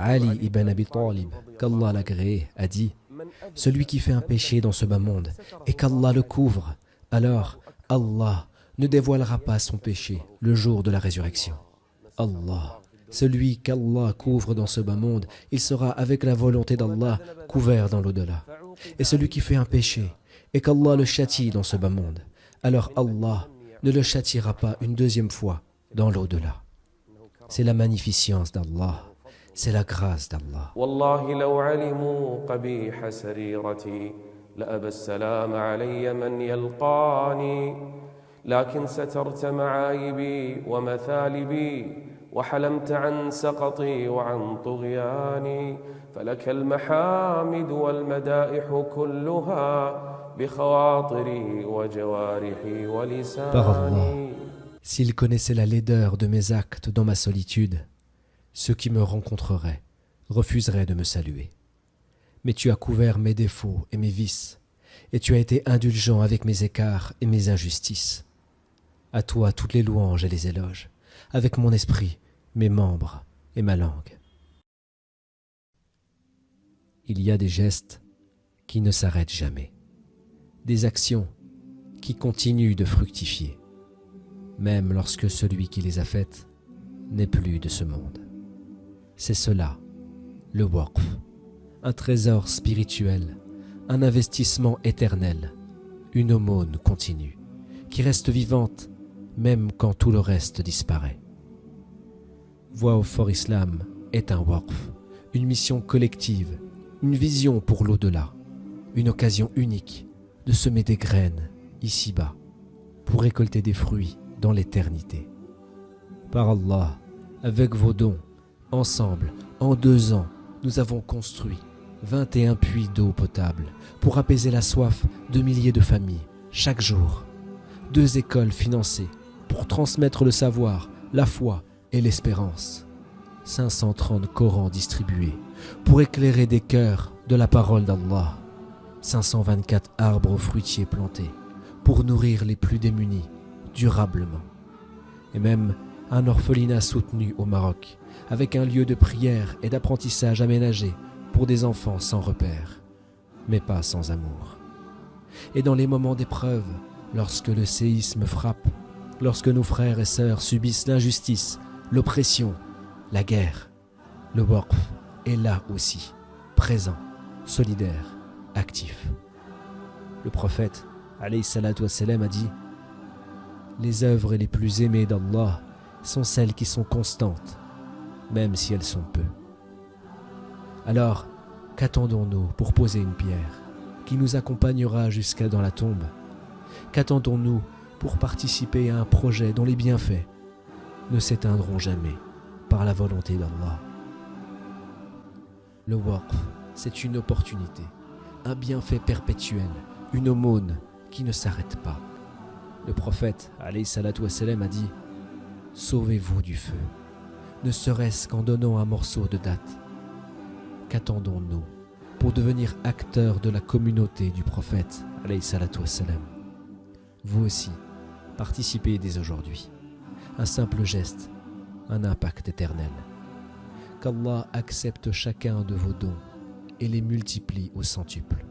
Ali ibn Abi Talib, qu'Allah l'agréé, a dit: celui qui fait un péché dans ce bas monde et qu'Allah le couvre, alors Allah ne dévoilera pas son péché le jour de la résurrection. Allah, celui qu'Allah couvre dans ce bas monde, il sera avec la volonté d'Allah couvert dans l'au-delà. Et celui qui fait un péché et qu'Allah le châtie dans ce bas monde, alors Allah ne le châtiera pas une deuxième fois dans l'au-delà. C'est la magnificence d'Allah, c'est la grâce d'Allah. والله لو علموا قبيح سريرتي لأبى السلام علي من يلقاني لكن سترت معايبي ومثالبي وحلمت عن سقطي وعن طغياني فلك المحامد والمدائح كلها بخواطري وجوارحي Par Allah, ولساني. s'ils connaissaient la laideur de mes actes dans ma solitude, ceux qui me rencontreraient refuseraient de me saluer. Mais tu as couvert mes défauts et mes vices, et tu as été indulgent avec mes écarts et mes injustices. À toi toutes les louanges et les éloges, avec mon esprit, mes membres et ma langue. Il y a des gestes qui ne s'arrêtent jamais, des actions qui continuent de fructifier, même lorsque celui qui les a faites n'est plus de ce monde. C'est cela, le waqf, un trésor spirituel, un investissement éternel, une aumône continue, qui reste vivante même quand tout le reste disparaît. Voix au fort Islam est un waqf, une mission collective, une vision pour l'au-delà, une occasion unique de semer des graines ici-bas pour récolter des fruits dans l'éternité. Par Allah, avec vos dons, ensemble, en 2 ans, nous avons construit 21 puits d'eau potable pour apaiser la soif de milliers de familles chaque jour. 2 écoles financées pour transmettre le savoir, la foi et l'espérance. 530 Corans distribués pour éclairer des cœurs de la parole d'Allah. 524 arbres fruitiers plantés pour nourrir les plus démunis durablement. Et même un orphelinat soutenu au Maroc, avec un lieu de prière et d'apprentissage aménagé pour des enfants sans repère, mais pas sans amour. Et dans les moments d'épreuve, lorsque le séisme frappe, lorsque nos frères et sœurs subissent l'injustice, l'oppression, la guerre, le waqf est là aussi, présent, solidaire, actif. Le prophète, alayhi salatu wassalam, a dit: les œuvres les plus aimées d'Allah sont celles qui sont constantes, même si elles sont peu. Alors, qu'attendons-nous pour poser une pierre qui nous accompagnera jusqu'à dans la tombe? Qu'attendons-nous pour participer à un projet dont les bienfaits ne s'éteindront jamais par la volonté d'Allah? Le waqf, c'est une opportunité, un bienfait perpétuel, une aumône qui ne s'arrête pas. Le prophète, alayhi salatu wassalam, a dit: sauvez-vous du feu, ne serait-ce qu'en donnant un morceau de date. Qu'attendons-nous pour devenir acteurs de la communauté du prophète, alayhi salatu wassalam? Vous aussi, participez dès aujourd'hui. Un simple geste, un impact éternel. Qu'Allah accepte chacun de vos dons et les multiplie au centuple.